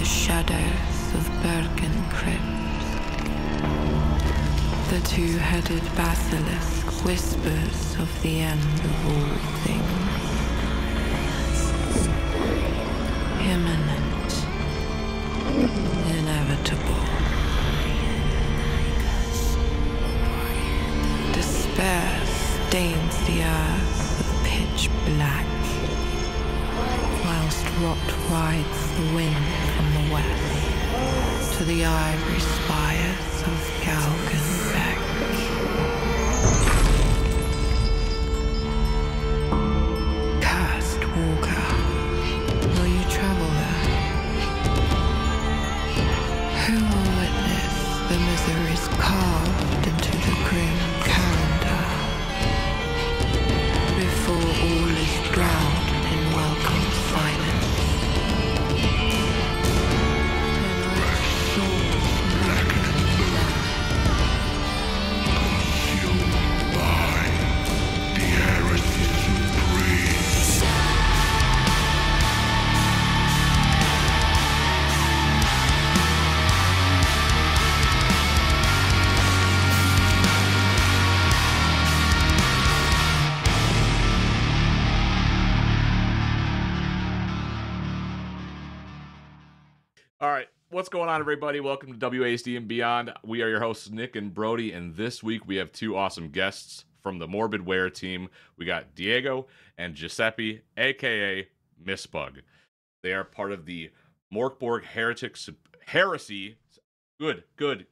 the shadows of Bergen crypts. The two-headed basilisk whispers of the end of all things. Imminent. Inevitable. Despair stains the earth with pitch black, whilst rot rides the wind from the west to the ivory spires of Galgenbeck. Cursed walker, will you travel there? Who will witness the miseries carved into the grim calendar before all is drowned in welcome silence? All right, what's going on, everybody? Welcome to WASD and Beyond. We are your hosts, Nick and Brody, and this week we have two awesome guests from the Morbidware team. We got Diego and Giuseppe, aka Misbug. They are part of the MORKBORG Heresy. Good.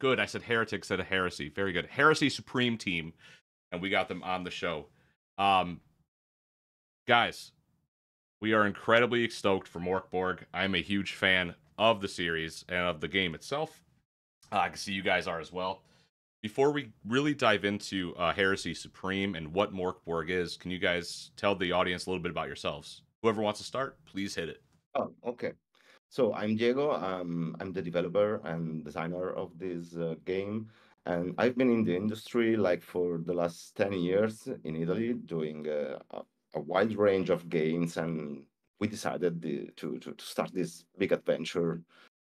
I said heretic, said a heresy. Very good. Heresy Supreme team, and we got them on the show. Guys, we are incredibly stoked for MORKBORG. I'm a huge fan of the series and of the game itself. I can see you guys are as well. Before we really dive into Heresy Supreme and what MORKBORG is, can you guys tell the audience a little bit about yourselves? Whoever wants to start, please hit it. Oh, okay. So I'm Diego. I'm the developer and designer of this game, and I've been in the industry like for the last 10 years in Italy, doing a wide range of games, and we decided to start this big adventure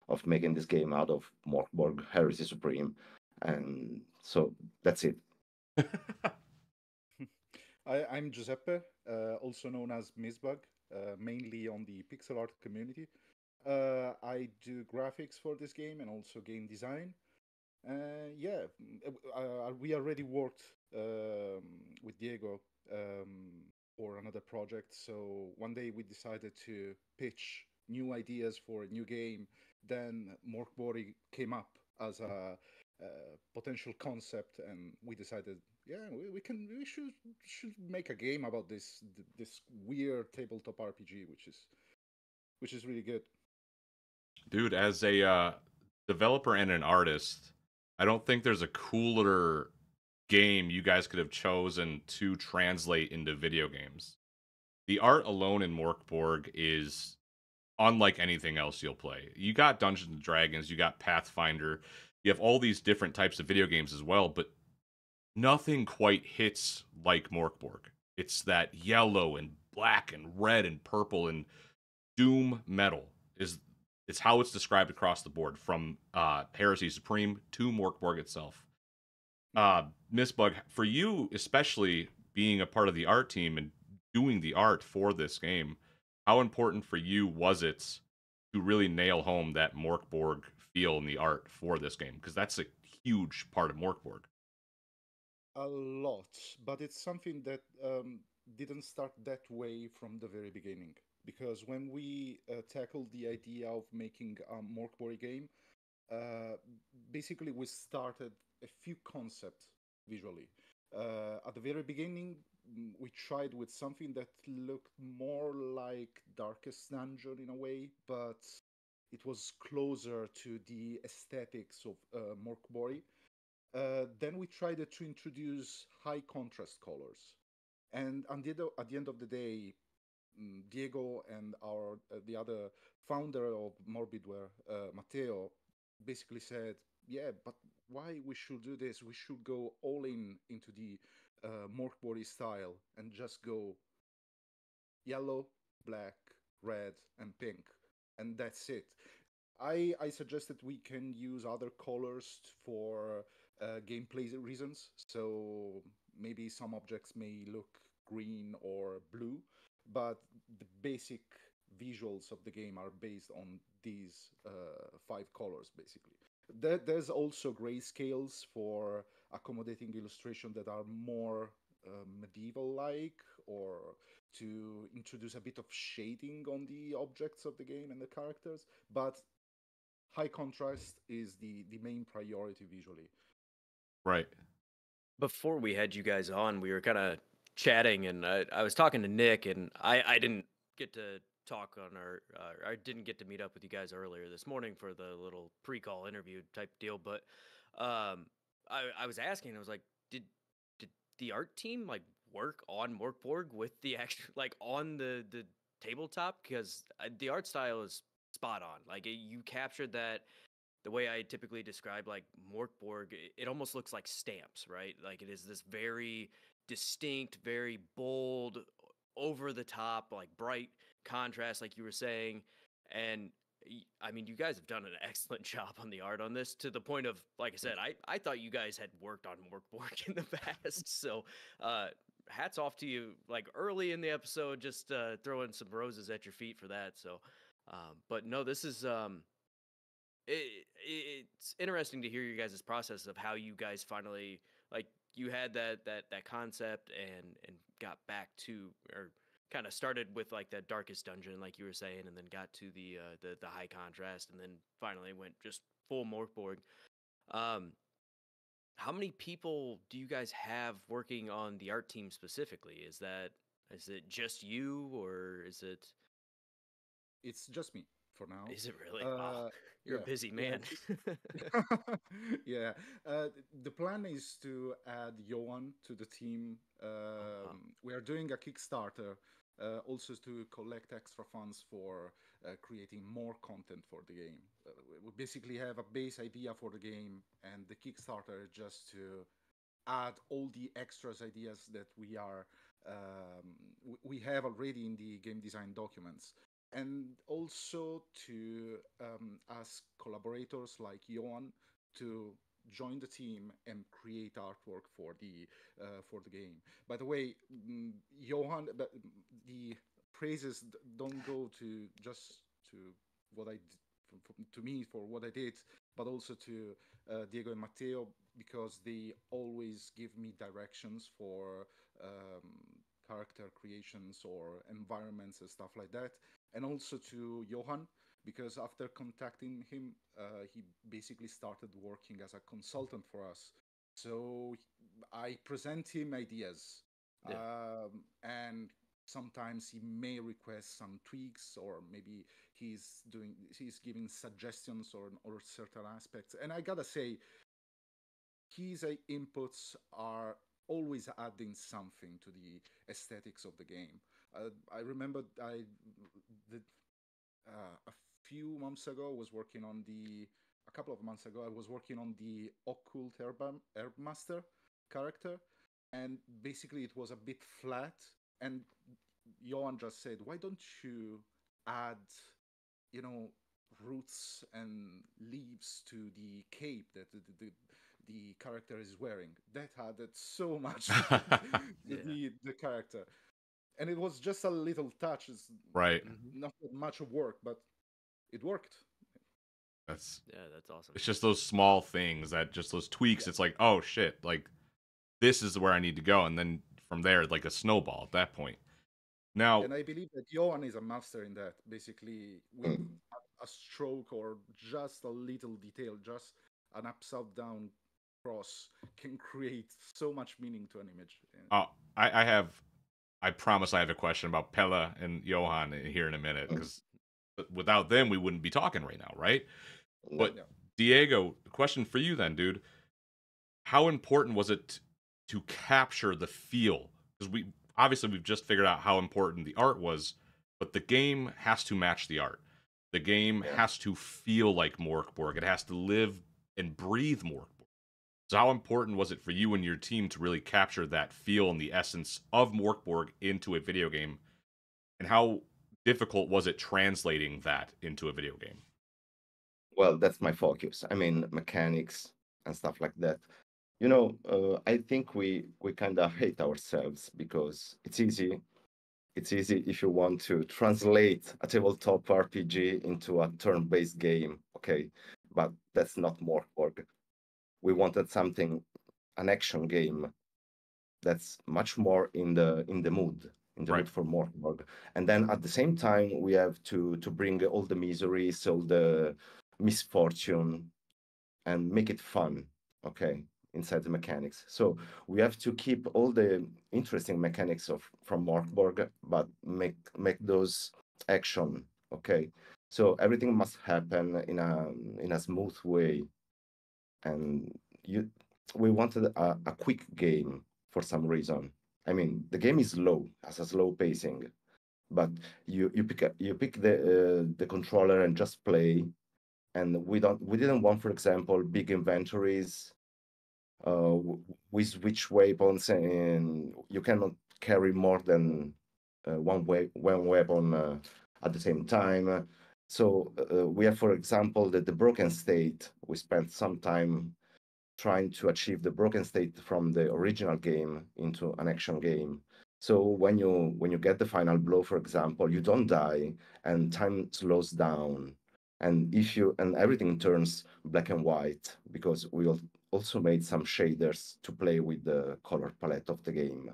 of making this game out of MORKBORG Heresy Supreme, and so that's it. I'm Giuseppe, also known as Misbug, mainly on the pixel art community. I do graphics for this game and also game design. We already worked with Diego for another project. So one day we decided to pitch new ideas for a new game. Then MORKBORG came up as a potential concept, and we decided, yeah, we should make a game about this weird tabletop RPG, which is really good. Dude, as a developer and an artist, I don't think there's a cooler game you guys could have chosen to translate into video games. The art alone in MORKBORG is unlike anything else you'll play. You got Dungeons and Dragons, you got Pathfinder, you have all these different types of video games as well, but nothing quite hits like MORKBORG. It's that yellow and black and red and purple and doom metal it's how it's described across the board, from Heresy Supreme to MORKBORG itself. Misbug, for you, especially being a part of the art team and doing the art for this game, how important for you was it to really nail home that MORKBORG feel in the art for this game? Because that's a huge part of MORKBORG. A lot, but it's something that didn't start that way from the very beginning. Because when we tackled the idea of making a MORKBORG game, basically we started a few concepts visually. At the very beginning, we tried with something that looked more like Darkest Dungeon in a way, but it was closer to the aesthetics of MORKBORG. Then we tried to introduce high contrast colors. And at the end of the day, Diego and the other founder of Morbidware, Matteo, basically said, "Yeah, but why we should do this? We should go all into the MORKBORG style and just go yellow, black, red, and pink, and that's it." I suggested we can use other colors for gameplay reasons. So maybe some objects may look green or blue, but the basic visuals of the game are based on these five colors, basically. There's also grayscales for accommodating illustration that are more medieval-like, or to introduce a bit of shading on the objects of the game and the characters. But high contrast is the main priority visually. Right. Before we had you guys on, we were kind of chatting, and I was talking to Nick, and I didn't get to talk on our, I didn't get to meet up with you guys earlier this morning for the little pre-call interview type deal, but I was asking, I was like, did the art team like work on MORKBORG with the actual, like on the tabletop? Because the art style is spot on. Like you captured that the way I typically describe like MORKBORG, it almost looks like stamps, right? Like it is this very distinct, very bold, over the top, like bright contrast, like you were saying. And I mean, you guys have done an excellent job on the art on this, to the point of, like I said, I thought you guys had worked on MORKBORG in the past. So hats off to you, like early in the episode, just throwing some roses at your feet for that. So, but no, this is it's interesting to hear you guys' process of how you guys finally, like, you had that concept and got back to, or kind of started with like that darkest dungeon, like you were saying, and then got to the high contrast, and then finally went just full MORKBORG. How many people do you guys have working on the art team specifically? Is it just you, or is it? It's just me for now. Is it really? Wow, you're a busy man. Yeah. The plan is to add Johan to the team. We are doing a Kickstarter also to collect extra funds for creating more content for the game. We basically have a base idea for the game, and the Kickstarter is just to add all the extras ideas that we have already in the game design documents, and also to ask collaborators like Johan to join the team and create artwork for the game. By the way, Johan, the praises don't go to just to what I did, to me for what I did, but also to Diego and Matteo, because they always give me directions for character creations or environments and stuff like that. And also to Johan, because after contacting him, he basically started working as a consultant for us. So I present him ideas, and sometimes he may request some tweaks, or maybe he's giving suggestions or certain aspects. And I gotta say, his inputs are always adding something to the aesthetics of the game. I remember a few months ago, a couple of months ago, I was working on the Occult Herbmaster character, and basically it was a bit flat. And Johan just said, "Why don't you add, roots and leaves to the cape that the character is wearing?" That added so much to the character. And it was just a little touch. It's right. not that much work, but it worked. That's awesome. It's just those small things, just those tweaks. Yeah. It's like, oh shit, like this is where I need to go, and then from there, like a snowball at that point. Now, and I believe that Johan is a master in that. Basically, with a stroke or just a little detail, just an upside down cross, can create so much meaning to an image. I promise I have a question about Pella and Johan here in a minute, because without them, we wouldn't be talking right now, right? But Diego, question for you then, dude. How important was it to capture the feel? Because we've just figured out how important the art was, but the game has to match the art. The game has to feel like MORKBORG. It has to live and breathe MORKBORG. So how important was it for you and your team to really capture that feel and the essence of MORKBORG into a video game? And how difficult was it translating that into a video game? Well, that's my focus. I mean, mechanics and stuff like that. I think we kind of hate ourselves because it's easy. It's easy if you want to translate a tabletop RPG into a turn-based game, okay? But that's not Morkborg. We wanted something, an action game that's much more in the Right. mood for Morkborg. And then at the same time, we have to bring all the miseries, all the misfortune, and make it fun, okay, inside the mechanics. So we have to keep all the interesting mechanics of from Morkborg, but make those action, okay. So everything must happen in a smooth way, and you we wanted a quick game for some reason. I mean, the game is slow, has a slow pacing, but you pick the controller and just play. And we didn't want, for example, big inventories with which weapons, and you cannot carry more than one weapon at the same time. So we have, for example, the broken state. We spent some time trying to achieve the broken state from the original game into an action game. So when you get the final blow, for example, you don't die and time slows down. And everything turns black and white because we also made some shaders to play with the color palette of the game.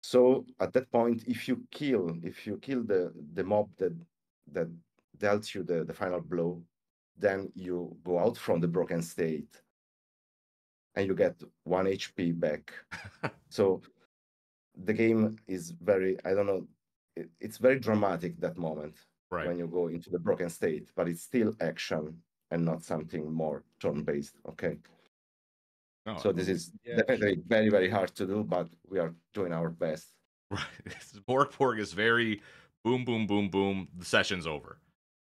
So at that point, if you kill the mob that dealt you the final blow, then you go out from the broken state and you get 1 HP back. So the game is very, I don't know, it's very dramatic that moment Right. when you go into the broken state, but it's still action and not something more turn-based. Okay. No, So this is Yeah, definitely very, very hard to do, but we are doing our best. right. Morkborg is very boom, boom, boom, boom. The session's over.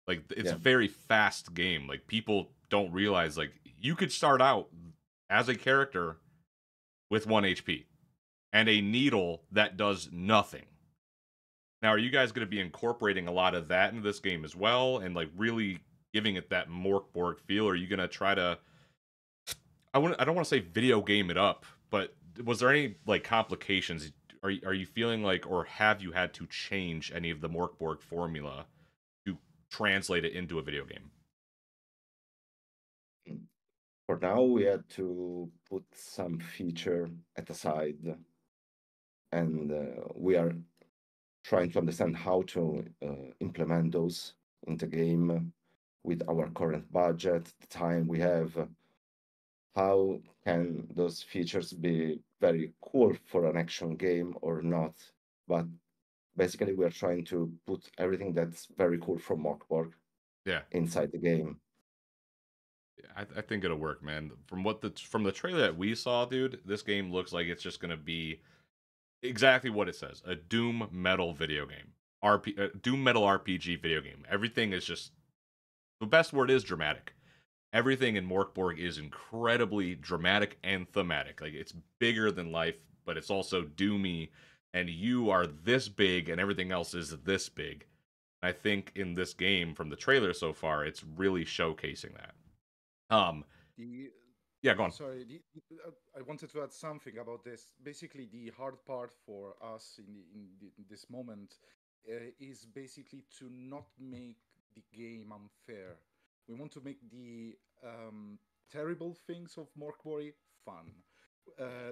Like it's a Yeah. very fast game. Like people don't realize like you could start out as a character with 1 HP and a needle that does nothing. Now, are you guys going to be incorporating a lot of that into this game as well, and like really giving it that Morkborg feel? Or are you going to try to? I don't want to say video game it up, but was there any like complications? Are you feeling like, or have you had to change any of the Morkborg formula to translate it into a video game? For now, we had to put some feature at the side, and we are trying to understand how to implement those in the game with our current budget, the time we have. How can those features be very cool for an action game or not? But basically, we are trying to put everything that's very cool from Morkborg Yeah, inside the game. I think it'll work, man. From the trailer that we saw, dude, this game looks like it's just gonna be exactly what it says: a Doom Metal video game, Doom Metal RPG video game. Everything is just the best word is dramatic. Everything in Morkborg is incredibly dramatic and thematic. Like it's bigger than life, but it's also doomy, and you are this big, and everything else is this big. I think in this game, from the trailer so far, it's really showcasing that. the Yeah, go on. sorry, I wanted to add something about this. Basically, the hard part for us in this moment is basically to not make the game unfair. We want to make the terrible things of Morkborg fun.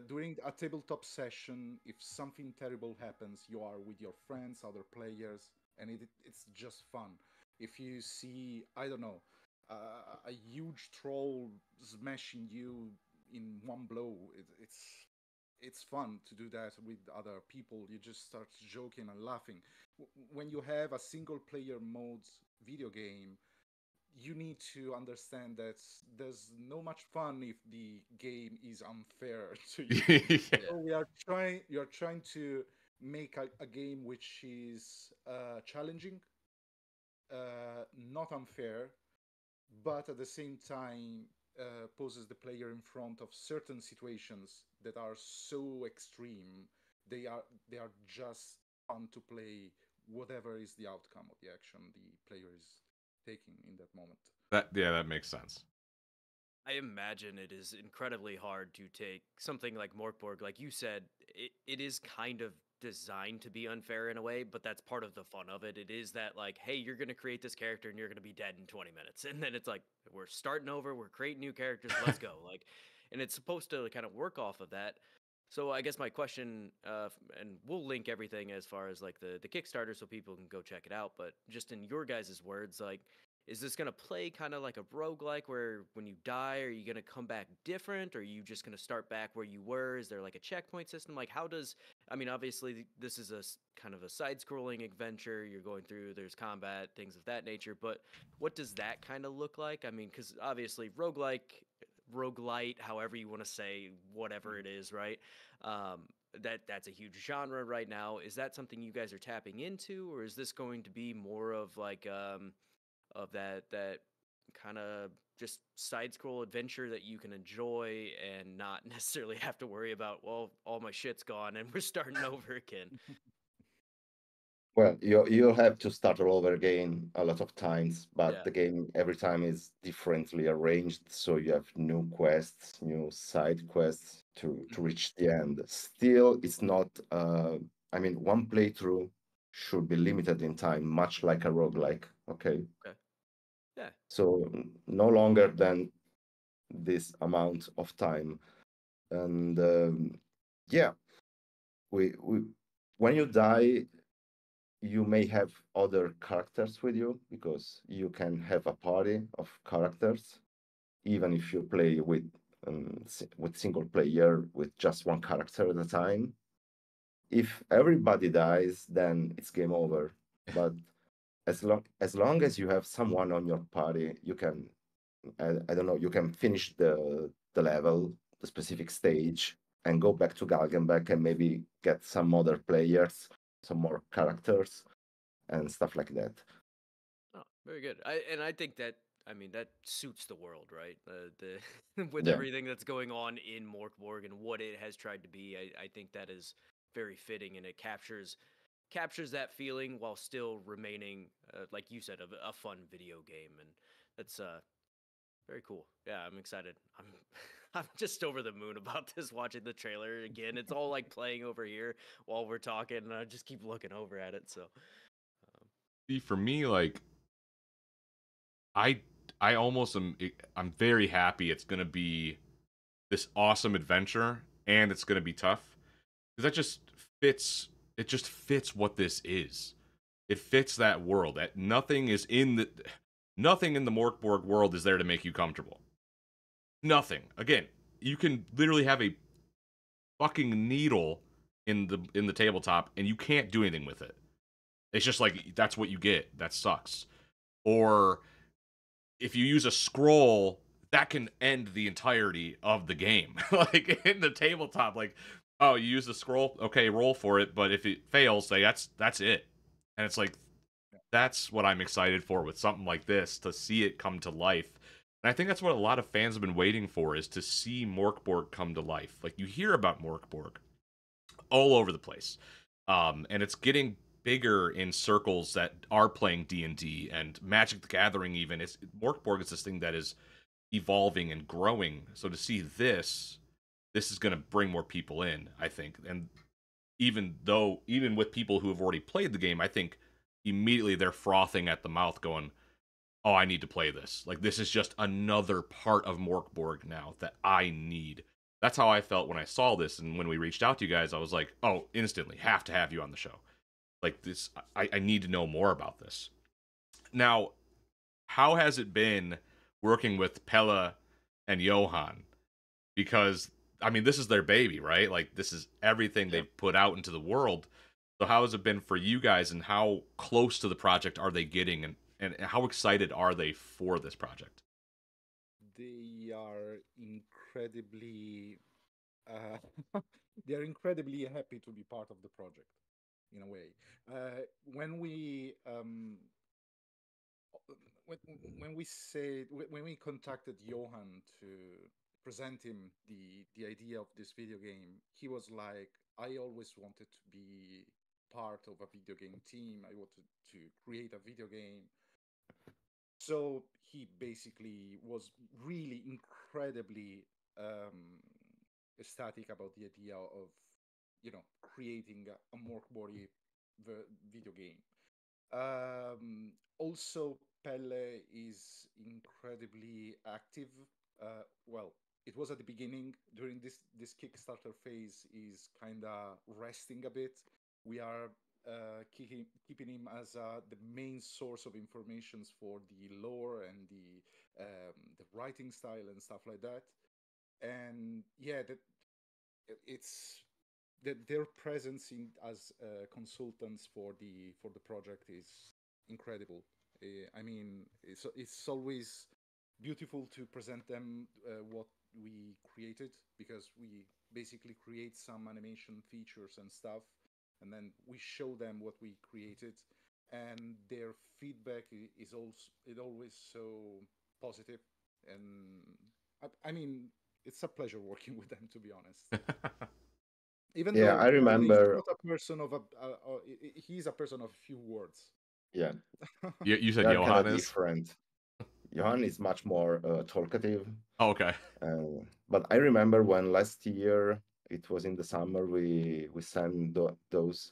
During a tabletop session, if something terrible happens, you are with your friends, other players, and it's just fun. If you see, I don't know, a huge troll smashing you in one blow, it's fun to do that with other people. You just start joking and laughing. When you have a single player mode video game, you need to understand that there's no much fun if the game is unfair to you. Yeah. So we are trying to make a game which is challenging, not unfair, but at the same time poses the player in front of certain situations that are so extreme. They are just fun to play, whatever is the outcome of the action the player is taking in that moment. That makes sense. I imagine it is incredibly hard to take something like Morkborg. Like you said, it is kind of designed to be unfair in a way, but that's part of the fun of it. It is that, like, hey, you're going to create this character and you're going to be dead in 20 minutes. And then it's like, we're starting over, we're creating new characters, let's go. Like, and it's supposed to kind of work off of that. So I guess my question, and we'll link everything as far as like the Kickstarter so people can go check it out. But just in your guys' words, like, is this going to play kind of like a roguelike where when you die, are you going to come back different? Or are you just going to start back where you were? Is there like a checkpoint system? Like, how does, I mean, obviously, this is a kind of a side scrolling adventure you're going through, there's combat, things of that nature. But what does that kind of look like? I mean, because obviously, roguelite, however you want to say, whatever it is, right? That's a huge genre right now. Is that something you guys are tapping into, or is this going to be more of like of that kind of just side scroll adventure that you can enjoy and not necessarily have to worry about, well, all my shit's gone and we're starting over again? Well, you'll have to start all over again a lot of times, but Yeah. the game every time is differently arranged, so you have new quests, new side quests to reach the end. Still, it's not. I mean, one playthrough should be limited in time, much like a roguelike. Okay, Okay. Yeah. so no longer than this amount of time, and yeah, we when you die you may have other characters with you because you can have a party of characters, even if you play with single player with just one character at a time. If everybody dies, then it's game over. But as long as you have someone on your party, you can I don't know, you can finish the level, the specific stage, and go back to Galgenbeck and maybe get some other players, some more characters and stuff like that. Oh, very good. I think that, I mean, that suits the world, right? The with Yeah. everything that's going on in Morkborg and what it has tried to be, I think that is very fitting, and it captures that feeling while still remaining, like you said, a fun video game, and that's very cool. Yeah, I'm excited. I'm just over the moon about this. Watching the trailer again, it's all like playing over here while we're talking, and I just keep looking over at it. So, See, for me, like I I almost am I'm very happy it's gonna be this awesome adventure and it's gonna be tough. Because that just fits it just fits what this is. It fits that world. That nothing in the Morkborg world is there to make you comfortable. Nothing. Again, you can literally have a fucking needle in the tabletop and you can't do anything with it. It's just like that's what you get. That sucks. Or if you use a scroll, that can end the entirety of the game. Like in the tabletop, like, oh, you use the scroll, okay, roll for it, but if it fails, say that's it. And it's like that's what I'm excited for with something like this, to see it come to life. And I think that's what a lot of fans have been waiting for, is to see Morkborg come to life. Like you hear about Morkborg all over the place. And it's getting bigger in circles that are playing D&D and Magic the Gathering even. It's Morkborg is this thing that is evolving and growing. So to see this is going to bring more people in, I think. And even with people who have already played the game, I think immediately they're frothing at the mouth going, "Oh, I need to play this. Like this is just another part of Morkborg now that I need." That's how I felt when I saw this, and when we reached out to you guys, I was like, "Oh, instantly, have to have you on the show." Like this, I need to know more about this. Now, how has it been working with Pella and Johan? Because I mean, this is their baby, right? Like this is everything they've put out into the world. So how has it been for you guys, and how close to the project are they getting, and how excited are they for this project? They are incredibly uh, they are incredibly happy to be part of the project in a way. When we when, when we contacted Johan to present him the idea of this video game, he was like, I always wanted to be part of a video game team. I wanted to create a video game. So he basically was really incredibly ecstatic about the idea of, creating a MORKBORG video game. Also, Pelle is incredibly active. Well, it was at the beginning. During this Kickstarter phase, is kind of resting a bit. We are keeping him as the main source of informations for the lore and the writing style and stuff like that. And yeah, it's that their presence as consultants for the project is incredible. I mean, it's always beautiful to present them what we created, because we basically create some animation features and stuff, and then we show them what we created, and their feedback is also always so positive. And I mean, it's a pleasure working with them, to be honest. Even Yeah, though I he's remember. not a person of he's a person of few words. Yeah, You they said are kind of Johannes. different. Johan is much more talkative. Oh, okay. But I remember when last year, it was in the summer, we sent those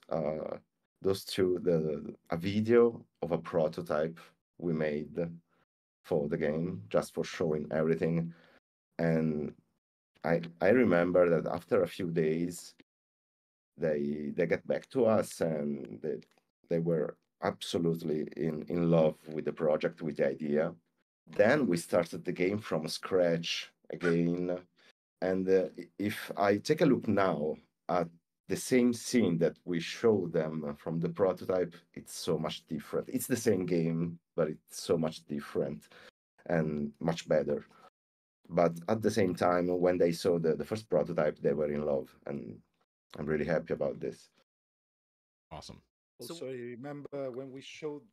two a video of a prototype we made for the game, just for showing everything. And I remember that after a few days, they get back to us, and they were absolutely in love with the project, with the idea. Then we started the game from scratch again. And if I take a look now at the same scene that we showed them from the prototype, it's so much different. It's the same game, but it's so much different and much better. But at the same time, when they saw the first prototype, they were in love, and I'm really happy about this. Awesome. Also, I remember when we showed,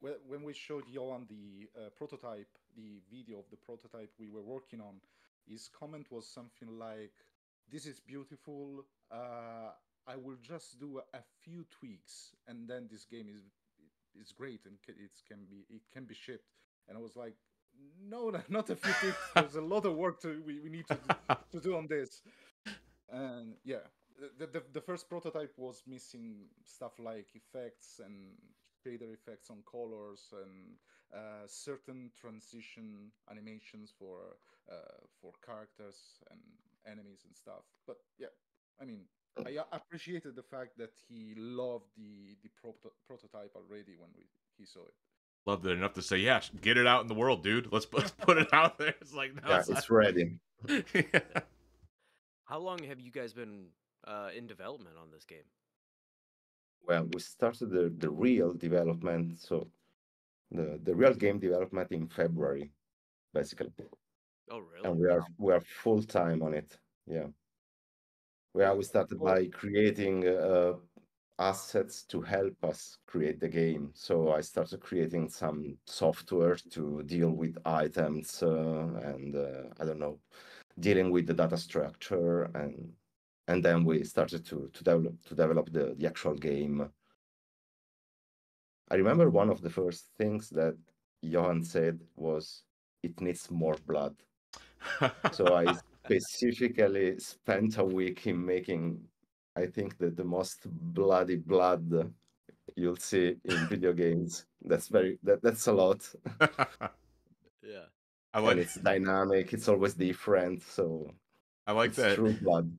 when we showed Johan the prototype, the video of the prototype we were working on, his comment was something like, "This is beautiful. I will just do a few tweaks, and then this game is great, and it can be shipped." And I was like, "No, not a few tweaks. There's a lot of work we need to do on this." And yeah, the first prototype was missing stuff like effects and shader effects on colors, and certain transition animations for characters and enemies and stuff. But yeah, I mean, I appreciated the fact that he loved the prototype already when he saw it. Loved it enough to say, yeah, get it out in the world, dude. Let's put it out there. It's like, no, Yeah, it's ready. Yeah. How long have you guys been in development on this game? Well, we started the real development, so the real game development in February, basically. Oh, really? And we are full time on it. Yeah. We started Oh, by creating assets to help us create the game. So I started creating some software to deal with items, and I don't know, dealing with the data structure, and then we started to develop the actual game. I remember one of the first things that Johan said was, "It needs more blood." So I specifically spent a week in making, I think, the most bloody blood you'll see in video games. That's a lot. Yeah. And it's dynamic, it's always different, so I like it's that true blood.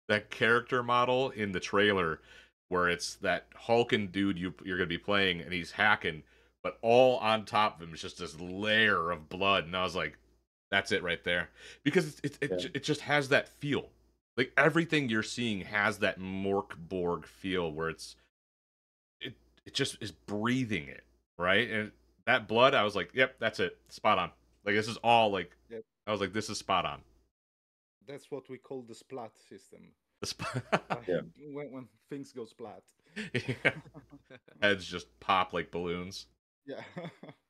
that character model in the trailer where it's that Hulkin dude you're gonna be playing and he's hacking, but all on top of him is just this layer of blood, and I was like, that's it right there, because it just has that feel. Like everything you're seeing has that MORKBORG feel where it just is breathing it, right? And that blood, I was like, yep, that's it, spot on. Like this is all like, yep. I was like, this is spot on. That's what we call the splat system. Yeah. When things go splat. Yeah. Heads just pop like balloons. Yeah.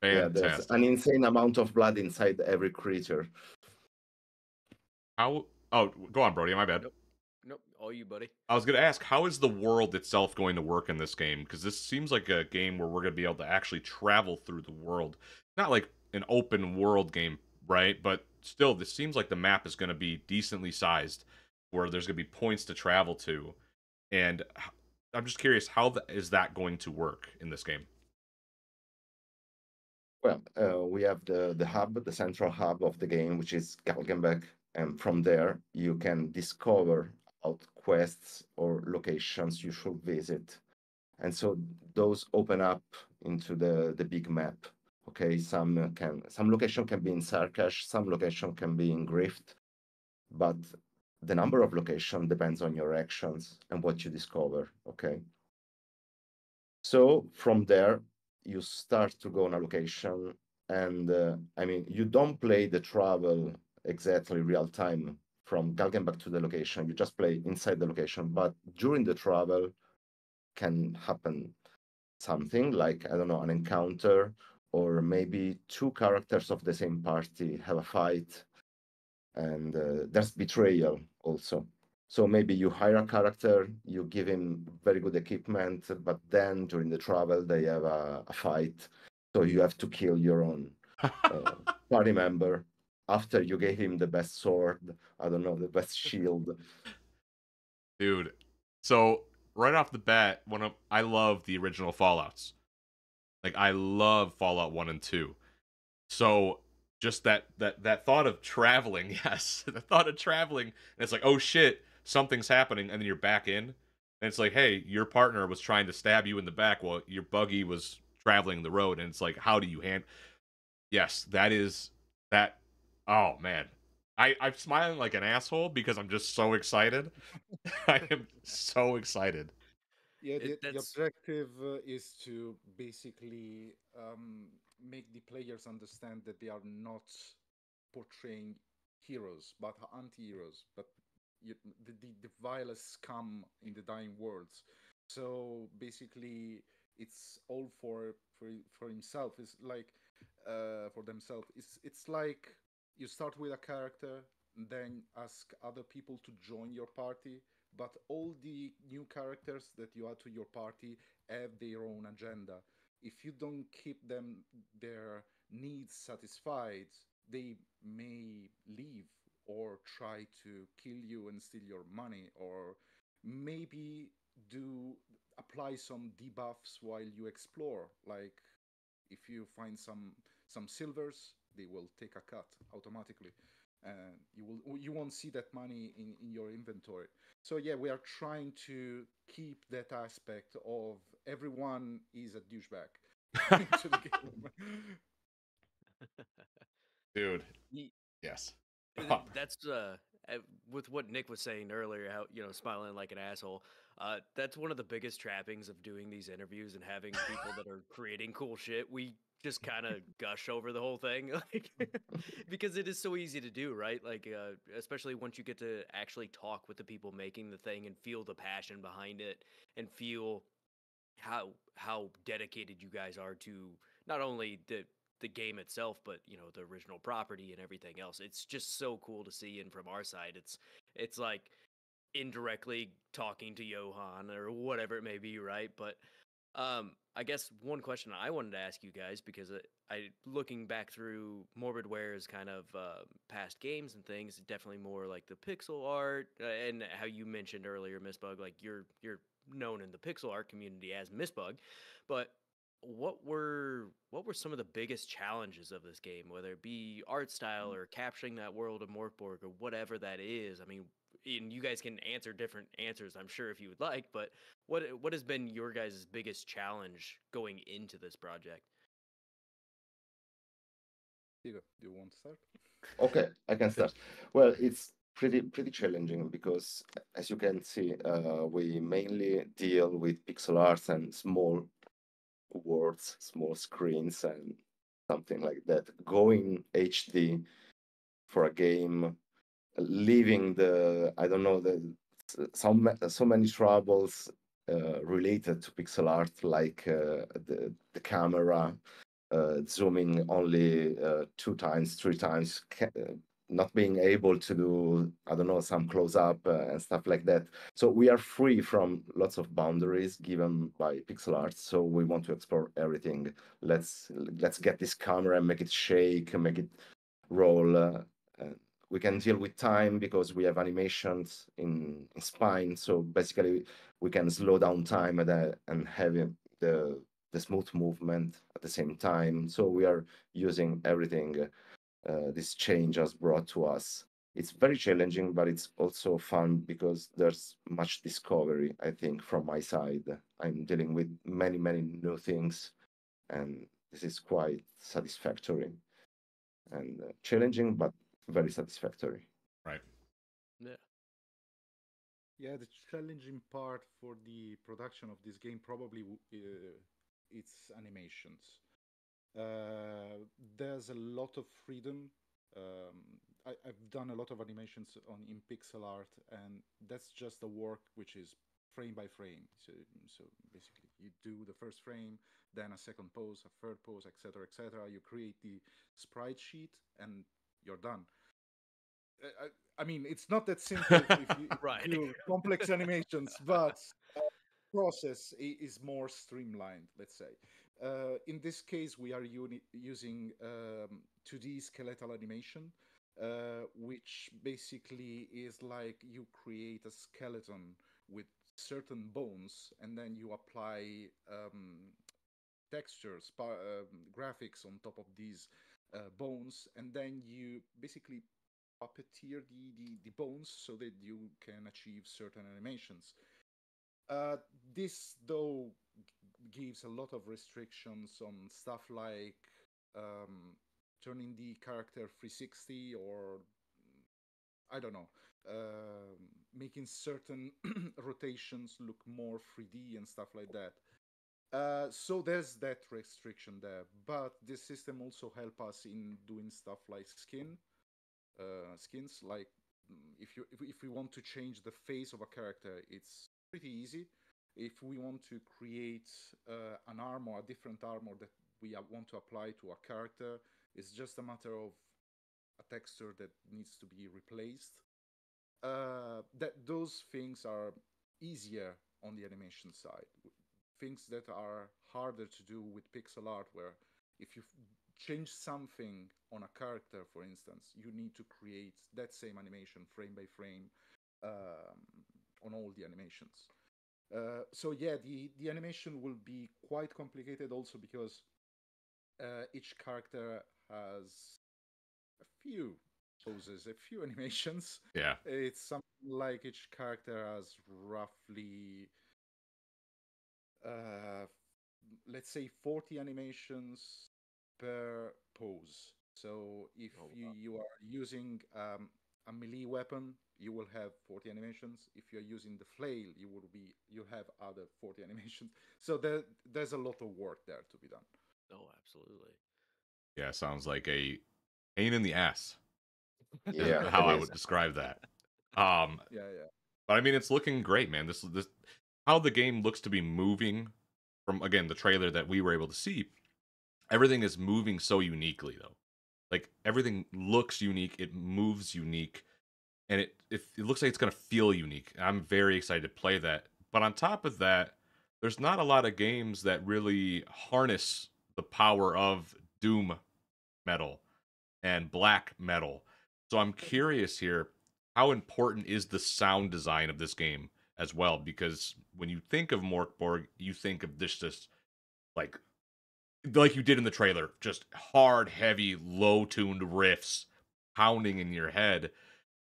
Yeah, there's Fantastic. an insane amount of blood inside every creature. How? Oh, go on, Brody. My bad. Nope. all you, buddy. I was going to ask, how is the world itself going to work in this game? Because this seems like a game where we're going to be able to actually travel through the world. Not like an open world game, right? But still, this seems like the map is going to be decently sized, where there's going to be points to travel to. And I'm just curious, how is that going to work in this game? Well, we have the hub, the central hub of the game, which is Galgenbeck, and from there you can discover out quests or locations you should visit. And so those open up into the big map. Okay, some location can be in Sarkash, some location can be in Grift, but the number of location depends on your actions and what you discover. Okay. So from there, you start to go on a location, and I mean, you don't play the travel exactly real time from Galgenbeck to the location. You just play inside the location, but during the travel can happen something like, I don't know, an encounter, or maybe two characters of the same party have a fight, and there's betrayal also. So maybe you hire a character, you give him very good equipment, but then during the travel they have a fight, so you have to kill your own party member after you gave him the best sword, I don't know, the best shield. Dude, so right off the bat, I love the original Fallouts. Like, I love Fallout 1 and 2. So just that thought of traveling, yes, the thought of traveling, and it's like, oh shit, something's happening, and then you're back in, and it's like, hey, your partner was trying to stab you in the back while your buggy was traveling the road, and it's like, how do you Yes, that is that. Oh man, I'm smiling like an asshole because I'm just so excited. I am so excited. Yeah, the That's objective is to basically make the players understand that they are not portraying heroes, but anti-heroes, but the vilest scum in the dying worlds. So basically, it's all for himself. It's like for themselves. It's like you start with a character, and then ask other people to join your party, but all the new characters that you add to your party have their own agenda. If you don't keep them their needs satisfied, they may leave or try to kill you and steal your money, or maybe do apply some debuffs while you explore. Like if you find some silvers, they will take a cut automatically, and you won't see that money in your inventory. So yeah, we are trying to keep that aspect of everyone is a douchebag into the game. Dude, Ye- yes. that's with what Nick was saying earlier, how smiling like an asshole. That's one of the biggest trappings of doing these interviews and having people that are creating cool shit. We just kind of gush over the whole thing, like because it is so easy to do, right? Like, especially once you get to actually talk with the people making the thing and feel the passion behind it, and feel how dedicated you guys are to not only the game itself, but the original property and everything else. It's just so cool to see. And from our side, it's like indirectly talking to Johan or whatever it may be, right? But I guess one question I wanted to ask you guys, because I looking back through Morbidware's kind of past games and things, definitely more like the pixel art, and how you mentioned earlier, Misbug, like you're known in the pixel art community as Misbug, but what were some of the biggest challenges of this game, whether it be art style or capturing that world of Morkborg or whatever that is? I mean, and you guys can answer different answers, I'm sure, if you would like, but what has been your guys' biggest challenge going into this project? Diego, do you want to start? Okay, I can start. Well, it's pretty challenging because, as you can see, we mainly deal with pixel art and small words, small screens, and something like that. Going HD for a game, leaving the, I don't know, so many troubles related to pixel art, like the camera zooming only 2 times, 3 times, not being able to do, I don't know, some close up and stuff like that. So we are free from lots of boundaries given by pixel art. So we want to explore everything. Let's get this camera and make it shake, make it roll. We can deal with time because we have animations in spine. So basically, we can slow down time and have the smooth movement at the same time. So we are using everything this change has brought to us. It's very challenging, but it's also fun because there's much discovery, I think, from my side. I'm dealing with many, many new things, and this is quite satisfactory and challenging, but very satisfactory. Right. Yeah. Yeah, the challenging part for the production of this game probably it's animations. There's a lot of freedom. I've done a lot of animations in pixel art, and that's just a work which is frame by frame. So basically, you do the first frame, then a second pose, a third pose, etc., etc. You create the sprite sheet, and you're done. I mean, it's not that simple if you Right. do complex animations, but process is more streamlined, let's say. In this case, we are using 2D skeletal animation, which basically is like you create a skeleton with certain bones, and then you apply textures, graphics on top of these bones, and then you basically puppeteer the bones so that you can achieve certain animations. This, though, gives a lot of restrictions on stuff like turning the character 360 or, I don't know, making certain rotations look more 3D and stuff like that. So there's that restriction there, but this system also help us in doing stuff like skins. Like if we want to change the face of a character, it's pretty easy. If we want to create an armor, a different armor that we want to apply to a character, it's just a matter of a texture that needs to be replaced. That those things are easier on the animation side. Things that are harder to do with pixel art, where if you change something on a character, for instance, you need to create that same animation frame by frame on all the animations. So yeah, the animation will be quite complicated also because each character has a few poses, a few animations. Yeah. It's something like each character has roughly let's say 40 animations per pose. So if you are using a melee weapon, you will have 40 animations. If you're using the flail, you have other 40 animations. So there's a lot of work there to be done. Oh, absolutely. Yeah, sounds like a pain in the ass. Yeah, How it I is. would describe that. Yeah. But I mean, it's looking great, man. This how the game looks to be moving from, again, the trailer that we were able to see. Everything is moving so uniquely, though. Like everything looks unique, it moves unique, and it looks like it's gonna feel unique. I'm very excited to play that. But on top of that, there's not a lot of games that really harness the power of doom metal and black metal. So I'm curious here, how important is the sound design of this game as well? Because when you think of MORKBORG, you think of this just like you did in the trailer, just hard, heavy, low-tuned riffs pounding in your head,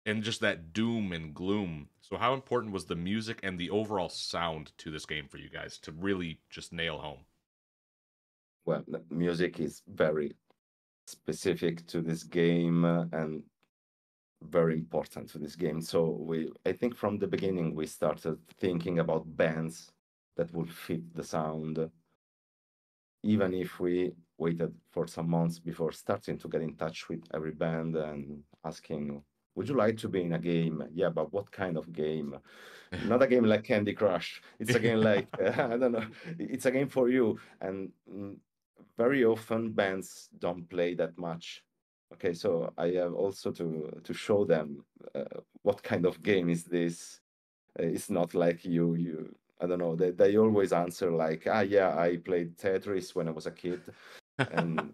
and just that doom and gloom. So how important was the music and the overall sound to this game for you guys to really just nail home? Well, the music is very specific to this game and very important to this game. So I think from the beginning we started thinking about bands that would fit the sound, even if we waited for some months before starting to get in touch with every band and asking, would you like to be in a game? Yeah, but what kind of game? Not a game like Candy Crush. It's a game like, I don't know, it's a game for you. And very often bands don't play that much Okay, so I have also to show them what kind of game is this. It's not like you I don't know. They always answer like, ah, yeah, I played Tetris when I was a kid, and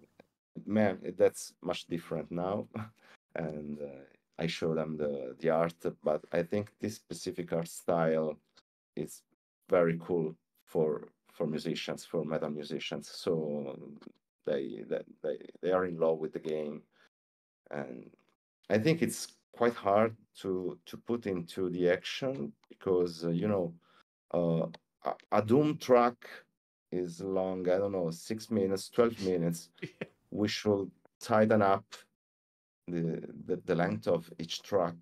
man, that's much different now. And I show them the art, but I think this specific art style is very cool for musicians, for metal musicians. So they are in love with the game, and I think it's quite hard to put into the action because uh, a Doom track is long. I don't know, 6 minutes, 12 minutes. We should tighten up the length of each track.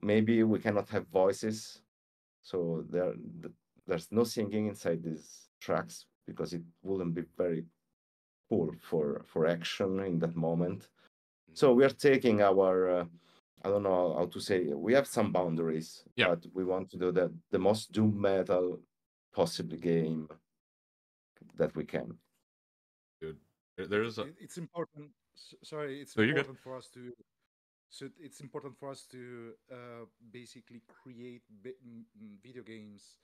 Maybe we cannot have voices, so there's no singing inside these tracks because it wouldn't be very cool for action in that moment. So we are taking our I don't know how to say. We have some boundaries, Yeah, but we want to do the most doom metal possible game that we can. dude. There's a. It's important. Sorry, it's So you're good. important for us to. So it's important for us to basically create video games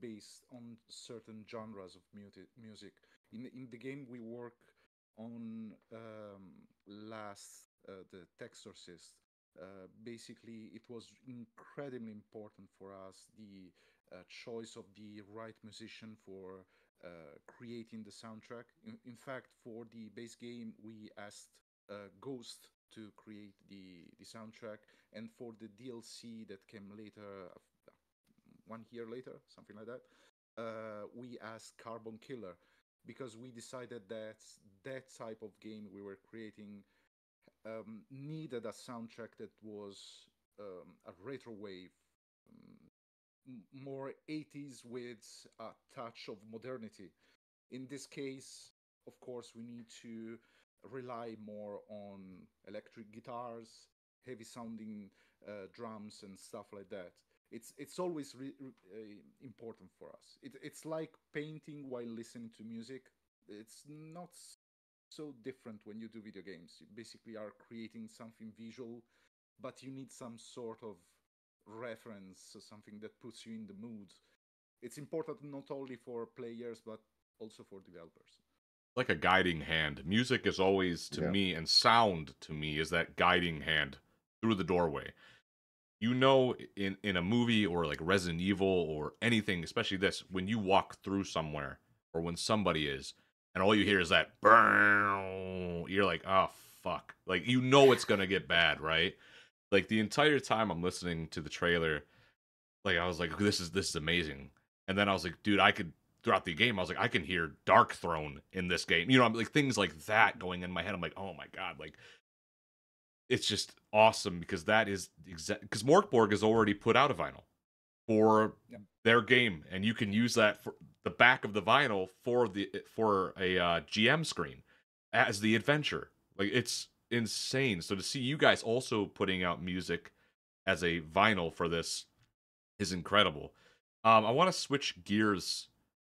based on certain genres of music. In the game we work on last the Texorcist. Basically, it was incredibly important for us the choice of the right musician for creating the soundtrack. In fact, for the base game, we asked Ghost to create the soundtrack, and for the DLC that came later, 1 year later, something like that, we asked Carbon Killer because we decided that that type of game we were creating needed a soundtrack that was a retro wave, more 80s with a touch of modernity. In this case, of course, we need to rely more on electric guitars, heavy sounding drums, and stuff like that. It's always important for us. It's like painting while listening to music. It's not so different when you do video games. You basically are creating something visual, but you need some sort of reference, so something that puts you in the mood. It's important not only for players but also for developers. Like a guiding hand. Music is always to Yeah. me, and sound to me is that guiding hand through the doorway. You know, in a movie or like Resident Evil or anything, especially this, when you walk through somewhere or when somebody is, and all you hear is that burn, you're like, oh fuck, like you know it's gonna get bad, right? Like the entire time I'm listening to the trailer, like I was like, this is amazing, and then I was like, dude, I could throughout the game, I was like, I can hear Dark Throne in this game, you know, I'm like things like that going in my head. I'm like, oh my god, like it's just awesome because that is because MORKBORG has already put out a vinyl for their game, and you can use that for the back of the vinyl for a GM screen as the adventure. Like it's insane. So to see you guys also putting out music as a vinyl for this is incredible. I want to switch gears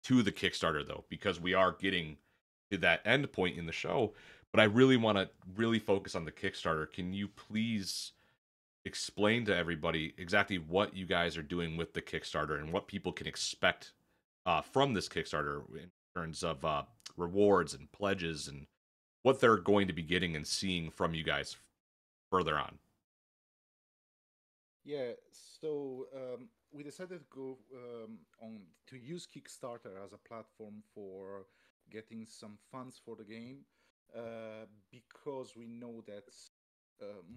to the Kickstarter though, because we are getting to that end point in the show. But I really want to really focus on the Kickstarter. Can you please explain to everybody exactly what you guys are doing with the Kickstarter and what people can expect from this Kickstarter in terms of rewards and pledges and what they're going to be getting and seeing from you guys further on? Yeah, so we decided to go on to use Kickstarter as a platform for getting some funds for the game because we know that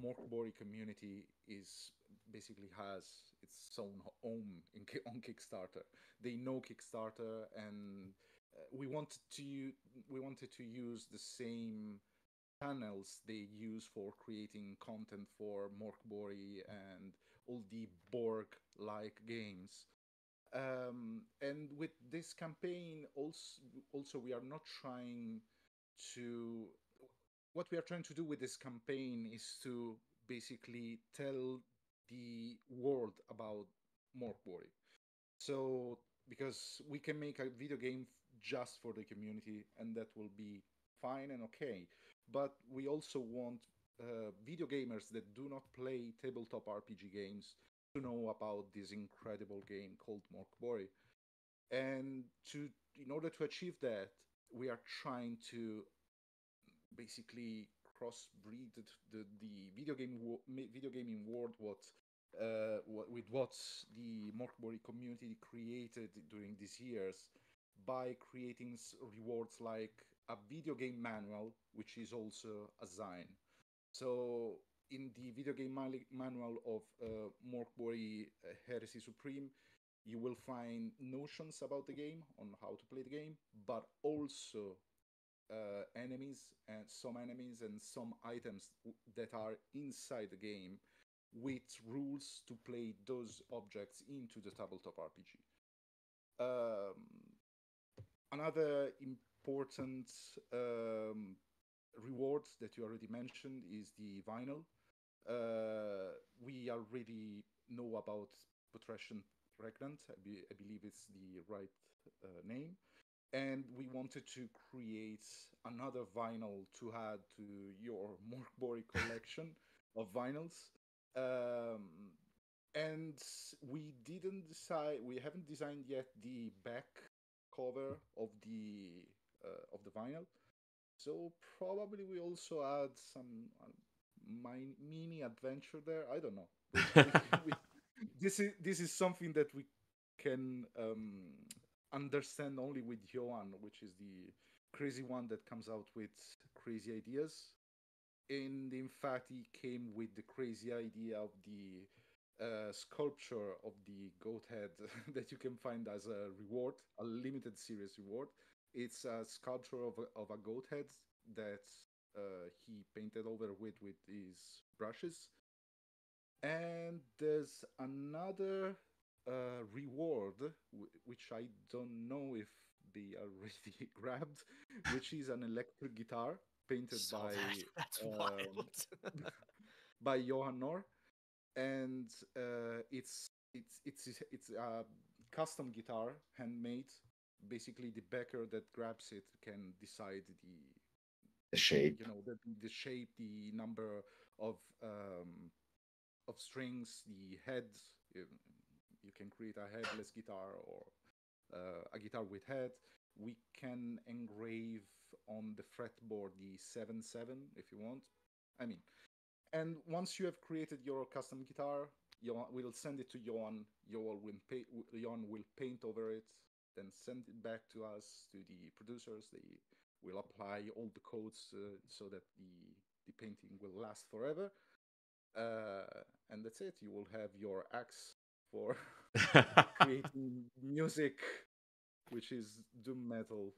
MORKBORG community is basically has its own home on Kickstarter. They know Kickstarter, and we wanted to use the same channels they use for creating content for MORKBORG and all the Borg-like games. And with this campaign, also we are not trying to. What we are trying to do with this campaign is to basically tell the world about MORKBORG. So because we can make a video game just for the community, and that will be fine and okay. But we also want video gamers that do not play tabletop RPG games to know about this incredible game called MORKBORG. And in order to achieve that, we are trying to basically crossbreed the video gaming world with what the MORKBORG community created during these years by creating rewards like a video game manual, which is also a zine. So in the video game manual of MORKBORG Heresy Supreme, you will find notions about the game on how to play the game, but also enemies and some items that are inside the game with rules to play those objects into the tabletop RPG. Another important reward that you already mentioned is the vinyl. We already know about Putrescent Pregnant. I believe it's the right name. And we wanted to create another vinyl to add to your MORKBORG collection of vinyls. And we haven't designed yet the back cover of the vinyl. So probably we also add some mini adventure there. I don't know. This is something that we can understand only with Johan, which is the crazy one that comes out with crazy ideas. And in fact, he came with the crazy idea of the sculpture of the goat head that you can find as a reward, a limited series reward. It's a sculpture of a goat head that he painted over with his brushes. And there's another reward, which I don't know if they already grabbed, which is an electric guitar painted That's wild. by Johan Nor, and it's a custom guitar, handmade. Basically, the backer that grabs it can decide The shape. The shape, the number of strings, the head. You can create a headless guitar or a guitar with head. We can engrave on the fretboard the 7/7 if you want. And once you have created your custom guitar, we'll send it to Johan. Johan will paint over it, then send it back to us, to the producers. They will apply all the codes so that the painting will last forever. And that's it. You will have your axe for creating music, which is doom metal.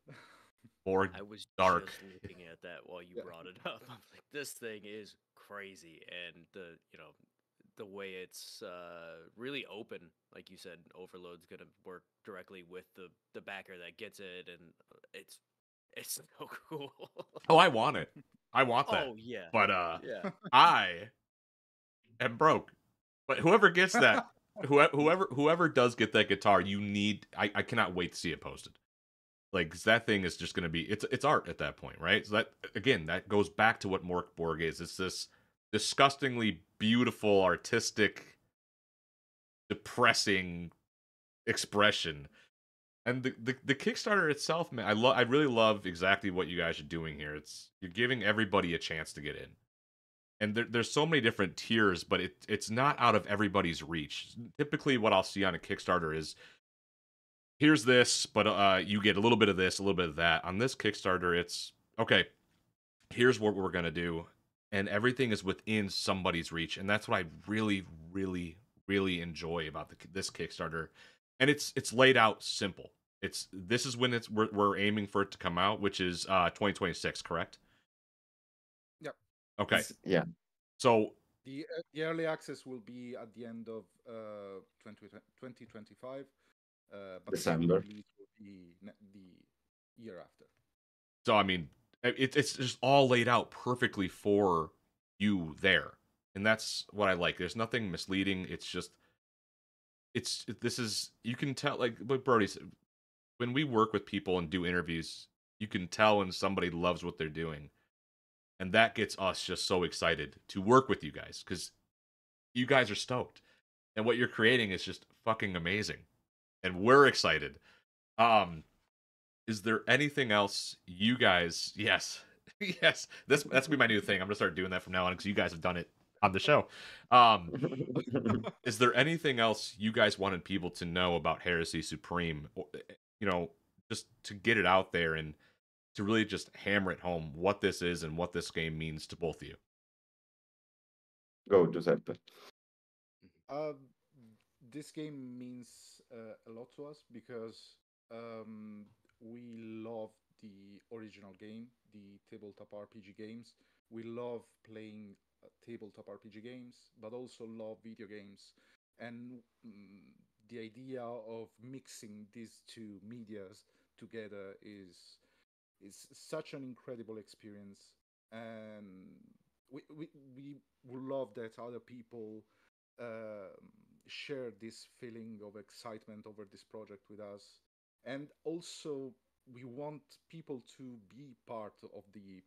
Or I was dark. just looking at that while you brought it up. I'm like, this thing is crazy, and the way it's really open, like you said, Overload's gonna work directly with the backer that gets it, and it's so cool. Oh, I want it. I want that. Oh yeah. But Yeah. I am broke. But whoever gets that, whoever does get that guitar, I cannot wait to see it posted. Like, 'cause that thing is just going to be, it's art at that point, right? So that, again, that goes back to what MORKBORG is. It's this disgustingly beautiful, artistic, depressing expression. And the Kickstarter itself, man, I really love exactly what you guys are doing here. You're giving everybody a chance to get in. And there's so many different tiers, but it's not out of everybody's reach. Typically, what I'll see on a Kickstarter is, here's this, but you get a little bit of this, a little bit of that. On this Kickstarter, it's, okay, here's what we're going to do. And everything is within somebody's reach. And that's what I really, really, really enjoy about this Kickstarter. And it's laid out simple. This is when we're aiming for it to come out, which is 2026, correct? Yep. Okay. Yeah. So the early access will be at the end of 2025. But December. the release will be the year after. So I mean, it's just all laid out perfectly for you there, and that's what I like. There's nothing misleading. It's just, you can tell, like what Brody said, when we work with people and do interviews, You can tell when somebody loves what they're doing. And that gets us just so excited to work with you guys, because you guys are stoked. And what you're creating is just fucking amazing. And we're excited. Is there anything else you guys... Yes. Yes. That's going to be my new thing. I'm going to start doing that from now on, because you guys have done it on the show. Is there anything else you guys wanted people to know about Heresy Supreme? You know, just to get it out there and to really just hammer it home what this is and what this game means to both of you. Go, Giuseppe. This game means a lot to us because we love the original game, the tabletop RPG games. We love playing tabletop RPG games, but also love video games. And the idea of mixing these two medias together is such an incredible experience. And we would love that other people share this feeling of excitement over this project with us. And also, we want people to be part of the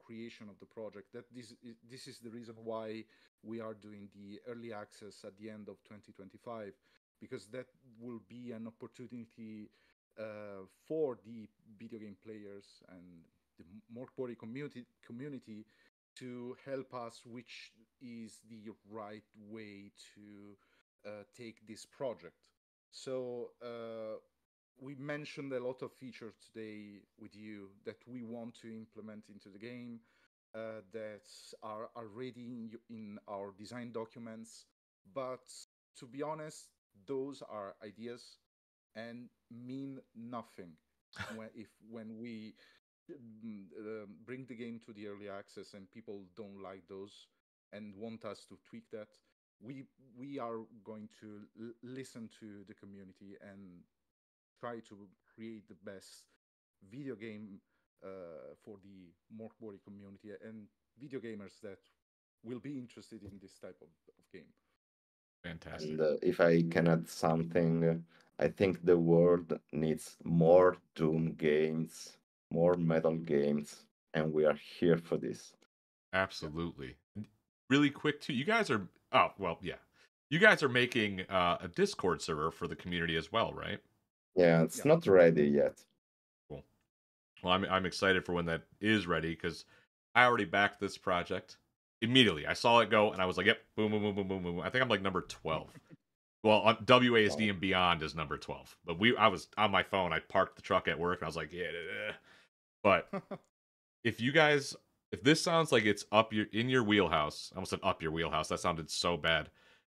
creation of the project. That this is the reason why we are doing the early access at the end of 2025, because that will be an opportunity for the video game players and the MORKBORG community to help us, which is the right way to take this project. So we mentioned a lot of features today with you that we want to implement into the game that are already in our design documents. But to be honest, those are ideas and mean nothing when we bring the game to the early access and people don't like those and want us to tweak that. We are going to listen to the community and try to create the best video game for the MORKBORG community and video gamers that will be interested in this type of game. Fantastic. And if I can add something, I think the world needs more Doom games, more Metal games, and we are here for this. Absolutely. Really quick too, you guys are... Oh, well, yeah. You guys are making a Discord server for the community as well, right? Yeah, it's not ready yet. Cool. Well, I'm excited for when that is ready, because I already backed this project immediately. I saw it go, and I was like, "Yep, boom, boom, boom, boom, boom, boom." I think I'm like number 12. Well, on WASD and Beyond is number 12. But I was on my phone. I parked the truck at work, and I was like, "Yeah." But if this sounds like it's in your wheelhouse, I almost said up your wheelhouse. That sounded so bad.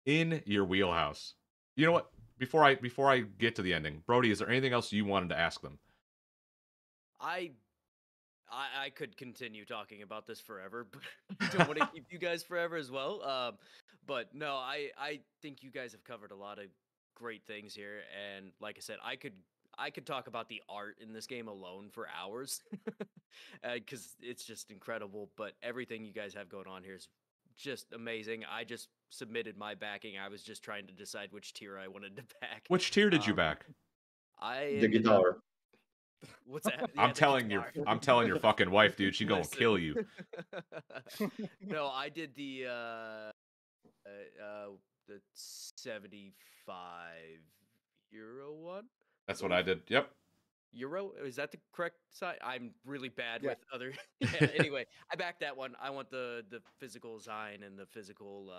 In your wheelhouse. You know what? Before I get to the ending, Brody, is there anything else you wanted to ask them? I could continue talking about this forever, but I don't want to keep you guys forever as well. But no, I think you guys have covered a lot of great things here, and like I said, I could talk about the art in this game alone for hours, because it's just incredible. But everything you guys have going on here is just amazing. I just submitted my backing. I was just trying to decide which tier I wanted to back. Which tier did you back? The guitar. What's that? I'm telling your fucking wife, dude. She gonna kill you. No, I did the 75 euro one. That's what I did. Yep. Euro? Is that the correct side? I'm really bad with other. Yeah, anyway, I backed that one. I want the physical design and the physical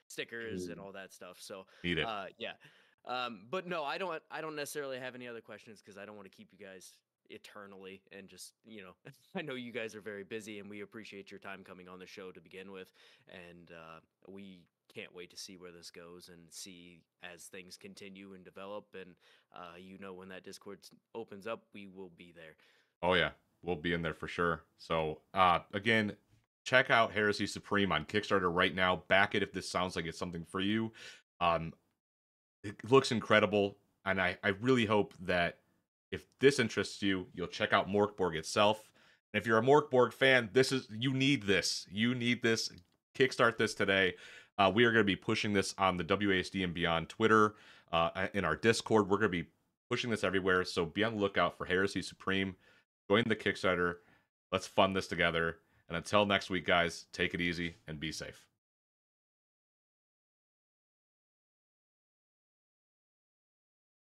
stickers and all that stuff. So Need it. yeah. But no, I don't necessarily have any other questions, because I don't want to keep you guys eternally, and just, I know you guys are very busy, and we appreciate your time coming on the show to begin with, and we can't wait to see where this goes and see as things continue and develop. And when that Discord opens up, we will be there. Oh yeah, we'll be in there for sure. So again, check out Heresy Supreme on Kickstarter right now. Back it if this sounds like it's something for you. It looks incredible, and I really hope that if this interests you, you'll check out MORKBORG itself. And if you're a MORKBORG fan, you need this. You need this. Kickstart this today. We are going to be pushing this on the WASD and Beyond Twitter, in our Discord. We're going to be pushing this everywhere, so be on the lookout for Heresy Supreme. Join the Kickstarter. Let's fund this together. And until next week, guys, take it easy and be safe.